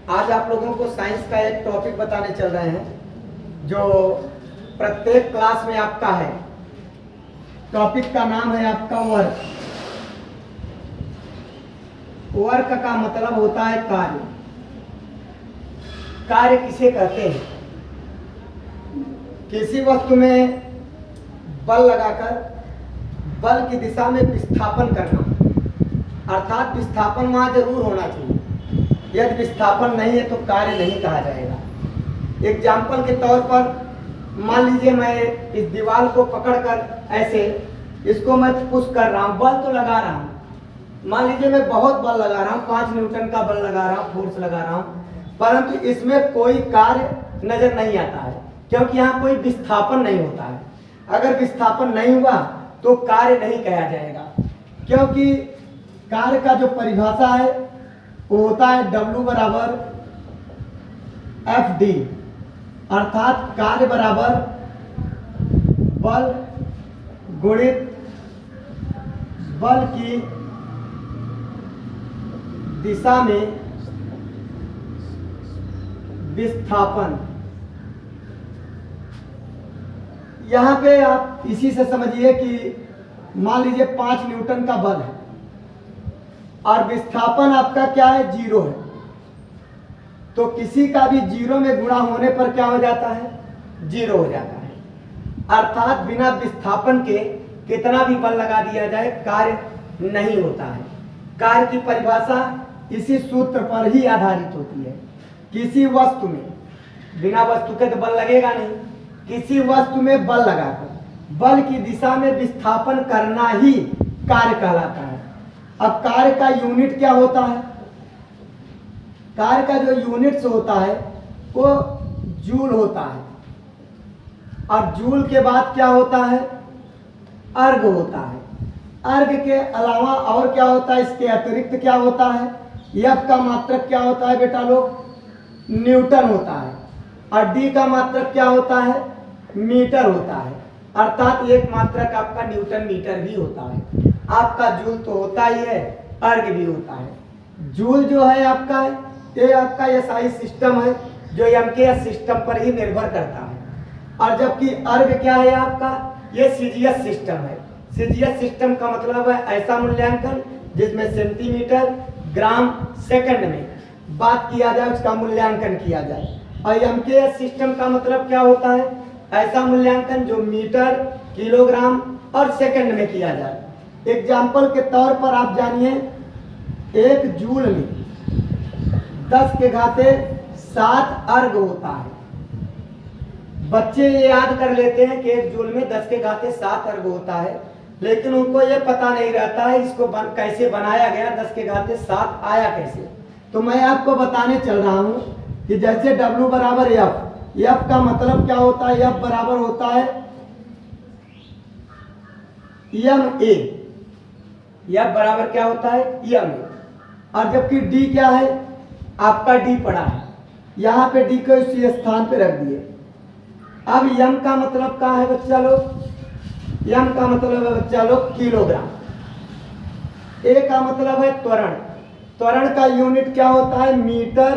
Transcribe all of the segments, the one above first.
आज आप लोगों को साइंस का एक टॉपिक बताने चल रहे हैं जो प्रत्येक क्लास में आपका है। टॉपिक का नाम है आपका वर्क। वर्क का मतलब होता है कार्य। कार्य किसे कहते हैं? किसी वस्तु में बल लगाकर बल की दिशा में विस्थापन करना, अर्थात विस्थापन वहाँ जरूर होना चाहिए। यदि विस्थापन नहीं है तो कार्य नहीं कहा जाएगा। एग्जाम्पल के तौर पर मान लीजिए मैं इस दीवार को पकड़कर ऐसे इसको मैं पुश कर रहा हूँ, बल तो लगा रहा हूँ। मान लीजिए मैं बहुत बल लगा रहा हूँ, 5 न्यूटन का बल लगा रहा हूँ, फोर्स लगा रहा हूँ, परंतु इसमें कोई कार्य नजर नहीं आता है क्योंकि यहाँ कोई विस्थापन नहीं होता है। अगर विस्थापन नहीं हुआ तो कार्य नहीं कहा जाएगा, क्योंकि कार्य का जो परिभाषा है वो होता है W बराबर FD, अर्थात कार्य बराबर बल गुणित बल की दिशा में विस्थापन। यहाँ पे आप इसी से समझिए कि मान लीजिए 5 न्यूटन का बल है और विस्थापन आपका क्या है, 0 है। तो किसी का भी 0 में गुणा होने पर क्या हो जाता है, 0 हो जाता है। अर्थात बिना विस्थापन के कितना भी बल लगा दिया जाए कार्य नहीं होता है। कार्य की परिभाषा इसी सूत्र पर ही आधारित होती है। किसी वस्तु में, बिना वस्तु के तो बल लगेगा नहीं, किसी वस्तु में बल लगाकर बल की दिशा में विस्थापन करना ही कार्य कहलाता है। अब कार्य का यूनिट क्या होता है? कार्य का जो यूनिट्स होता है वो जूल होता है, और जूल के बाद क्या होता है, अर्ग होता है। अर्ग के अलावा और क्या होता है, इसके अतिरिक्त क्या होता है, एफ का मात्रक क्या होता है बेटा लोग, न्यूटन होता है, और डी का मात्रक क्या होता है, मीटर होता है। अर्थात एक मात्रक आपका न्यूटन मीटर भी होता है। आपका जूल तो होता ही है, अर्ग भी होता है। जूल जो है आपका, ये आपका एसआई सिस्टम है जो एमकेएस सिस्टम पर ही निर्भर करता है, और जबकि अर्ग क्या है आपका, ये सीजीएस सिस्टम है। सीजीएस सिस्टम का मतलब है ऐसा मूल्यांकन जिसमें सेंटीमीटर ग्राम सेकंड में बात किया जाए, उसका मूल्यांकन किया जाए। और एमकेएस सिस्टम का मतलब क्या होता है, ऐसा मूल्यांकन जो मीटर किलोग्राम और सेकंड में किया जाए। एग्जाम्पल के तौर पर आप जानिए, 1 जूल में 10 के घाते 7 अर्ग होता है। बच्चे ये याद कर लेते हैं कि 1 जूल में 10 के घाते 7 अर्ग होता है, लेकिन उनको ये पता नहीं रहता है इसको कैसे बनाया गया, 10 के घाते 7 आया कैसे। तो मैं आपको बताने चल रहा हूँ कि जैसे W बराबर F, F का मतलब क्या होता है, F बराबर होता है MA। F बराबर क्या होता है, MA। और जबकि D क्या है, आपका D पड़ा है, यहाँ पे D को इसी स्थान पे रख दिए। अब M का मतलब क्या है बच्चा लोग, M का मतलब है बच्चा लोग किलोग्राम। A का मतलब है त्वरण। त्वरण का यूनिट क्या होता है, मीटर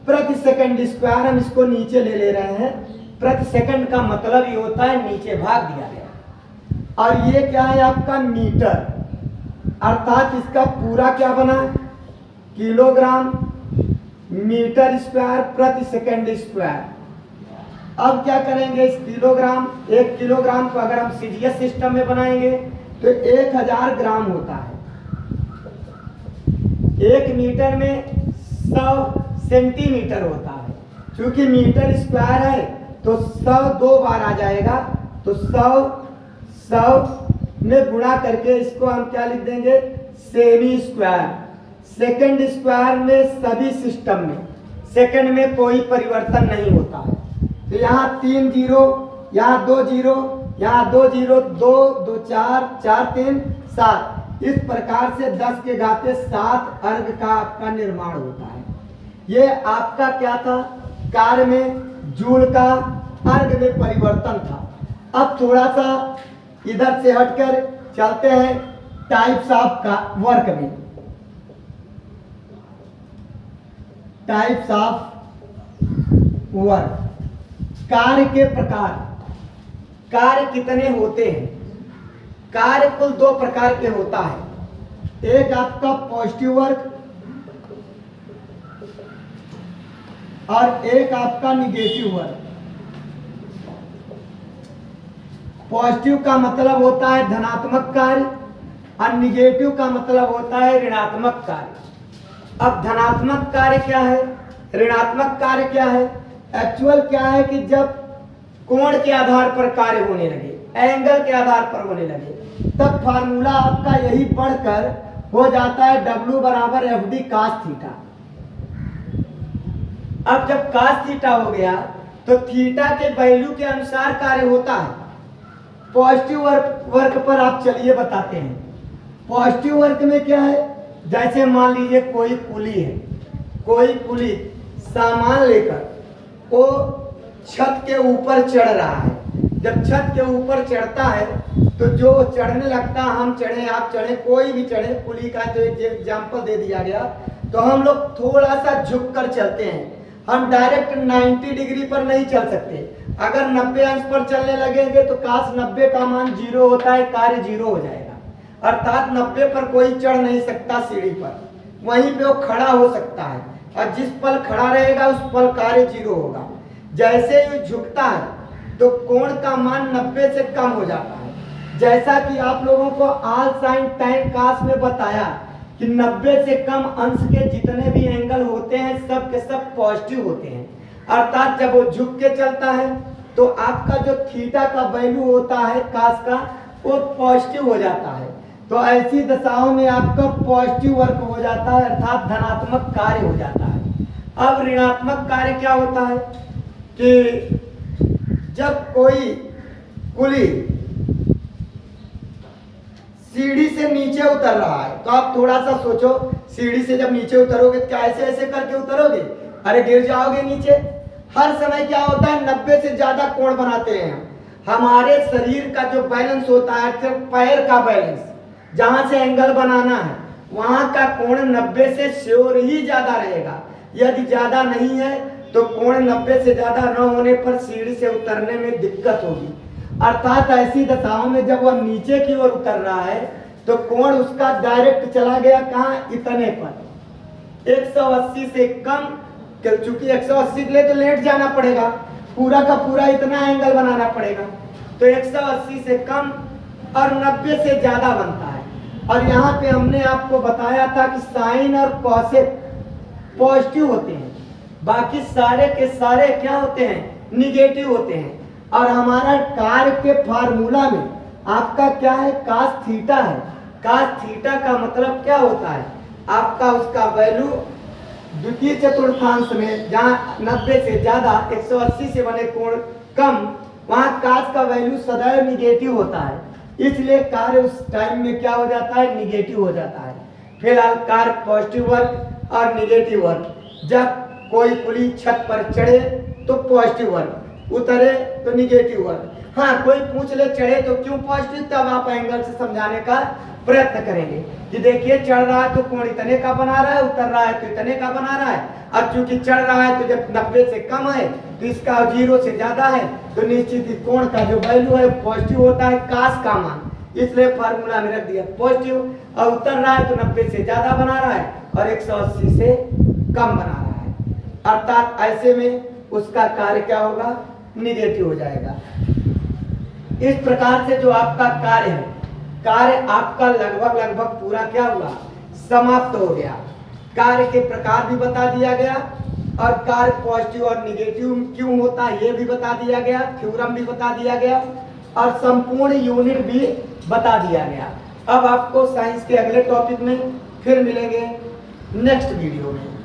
प्रति सेकंड स्क्वायर। हम इसको नीचे ले रहे हैं, प्रति सेकंड का मतलब ये होता है नीचे भाग दिया गया। और ये क्या है आपका मीटर, अर्थात इसका पूरा क्या बना, किलोग्राम मीटर स्क्वायर प्रति सेकंड स्क्वायर। अब क्या करेंगे, इस किलोग्राम, 1 किलोग्राम को अगर हम सीजीएस सिस्टम में बनाएंगे तो 1000 ग्राम होता है। 1 मीटर में 100 सेंटीमीटर होता है। क्योंकि मीटर स्क्वायर है तो 100 2 बार आ जाएगा, तो 100 में गुणा करके इसको हम क्या लिख देंगे, सेमी स्क्वायर। सेकंड स्क्वायर में सभी सिस्टम में सेकंड में कोई परिवर्तन नहीं होता है। तो यहाँ 3 जीरो, यहाँ 2 जीरो, यहाँ 2 जीरो, 2 2 4 4 3 7। इस प्रकार से 10 के घाते 7 अर्ग का आपका निर्माण होता है। ये आपका क्या था, कार्य में जूल का अर्ग में परिवर्तन था। अब थोड़ा सा इधर से हटकर चलते हैं टाइप्स ऑफ का वर्क में। टाइप्स ऑफ वर्क, कार्य के प्रकार। कार्य कितने होते हैं? कार्य कुल दो प्रकार के होता है। एक आपका पॉजिटिव वर्क और एक आपका निगेटिव वर्क। पॉजिटिव का मतलब होता है धनात्मक कार्य और निगेटिव का मतलब होता है ऋणात्मक कार्य। अब धनात्मक कार्य क्या है, ऋणात्मक कार्य क्या है? एक्चुअल क्या है कि जब कोण के आधार पर कार्य होने लगे, एंगल के आधार पर होने लगे, तब फार्मूला आपका यही बढ़कर हो जाता है W बराबर FD cos थीटा। अब जब cos थीटा हो गया तो थीटा के वैल्यू के अनुसार कार्य होता है। पॉजिटिव वर्क पर आप चलिए बताते हैं। पॉजिटिव वर्क में क्या है? जैसे मान लीजिए कोई कुली है, कोई कुली सामान लेकर वो छत के ऊपर चढ़ रहा है। जब छत के ऊपर चढ़ता है तो जो चढ़ने लगता, हम चढ़े आप चढ़े कोई भी चढ़े, कुली का जो एग्जाम्पल दे दिया गया, तो हम लोग थोड़ा सा झुक कर चलते हैं। हम डायरेक्ट 90 डिग्री पर नहीं चल सकते। अगर 90 अंश पर चलने लगेंगे तो cos 90 का मान 0 होता है, कार्य 0 हो जाएगा। अर्थात 90 पर कोई चढ़ नहीं सकता सीढ़ी पर, वहीं पे वो खड़ा हो सकता है और जिस पल खड़ा रहेगा उस पल कार्य 0 होगा। जैसे ही झुकता है तो कोण का मान 90 से कम हो जाता है। जैसा कि आप लोगों को आल साइन टाइम कास में बताया कि 90 से कम अंश के जितने भी एंगल होते हैं सब के सब पॉजिटिव होते हैं। अर्थात जब वो झुक के चलता है तो आपका जो थीटा का वैल्यू होता है कास का, वो पॉजिटिव हो जाता है। तो ऐसी दशाओं में आपका पॉजिटिव वर्क हो जाता है, अर्थात धनात्मक कार्य हो जाता है। अब ऋणात्मक कार्य क्या होता है कि जब कोई कुली सीढ़ी से नीचे उतर रहा है, तो आप थोड़ा सा सोचो, सीढ़ी से जब नीचे उतरोगे तो क्या ऐसे ऐसे करके उतरोगे? अरे गिर जाओगे नीचे। हर समय क्या होता है, 90 से ज्यादा कोण बनाते हैं। हमारे शरीर का जो बैलेंस होता है, सिर्फ पैर का बैलेंस, जहां से एंगल बनाना है वहां का कोण 90 से श्योर ही ज्यादा रहेगा। यदि ज्यादा नहीं है तो कोण 90 से ज्यादा न होने पर सीढ़ी से उतरने में दिक्कत होगी। अर्थात ऐसी दशाओं में जब वह नीचे की ओर उतर रहा है तो कोण उसका डायरेक्ट चला गया कहाँ? इतने पर 180 से कम, क्योंकि 180 के लिए तो लेट जाना पड़ेगा, पूरा का पूरा इतना एंगल बनाना पड़ेगा। तो 180 से कम और 90 से ज्यादा बनता है। और यहाँ पे हमने आपको बताया था कि साइन और कॉसेक पॉजिटिव होते हैं, बाकी सारे के सारे क्या होते हैं? निगेटिव होते हैं। और हमारा कार्य के फार्मूला में आपका क्या है? cos थीटा है। cos थीटा का मतलब क्या होता है? आपका उसका वैल्यू द्वितीय चतुर्थांश में जहाँ 90 से ज्यादा 180 से बने कोण कम, वहाँ cos का वैल्यू सदैव निगेटिव होता है। इसलिए कार्य उस टाइम में क्या हो जाता है? निगेटिव हो जाता है। फिलहाल कार्य पॉजिटिव वर्क और निगेटिव वर्क। जब कोई कुली छत पर चढ़े तो पॉजिटिव वर्क, उतरे तो निगेटिव वर्क। हाँ, कोई पूछ ले चढ़े तो क्यों पॉजिटिव, तब आप एंगल से समझाने का प्रयत्न करेंगे कि देखिए चढ़ रहा है तो कोण इतने का बना रहा है, उतर रहा है तो इतने का बना रहा है। और चूंकि चढ़ रहा है तो जब 90 से कम है तो इसका 0 से ज्यादा है तो निश्चित ही कोण का जो वैल्यू है पॉजिटिव होता है, कास का मान, इसलिए फार्मूला में रख दिया पॉजिटिव। और उतर रहा है तो 90 से ज्यादा बना रहा है और 180 से कम बना रहा है। अर्थात ऐसे में उसका कार्य क्या होगा? निगेटिव हो जाएगा। इस प्रकार से जो आपका कार्य है, कार्य आपका लगभग पूरा क्या हुआ? समाप्त हो गया। कार्य के प्रकार भी बता दिया गया और कार्य पॉजिटिव और निगेटिव क्यों होता है ये भी बता दिया गया, थ्योरम भी बता दिया गया और संपूर्ण यूनिट भी बता दिया गया। अब आपको साइंस के अगले टॉपिक में फिर मिलेंगे नेक्स्ट वीडियो में।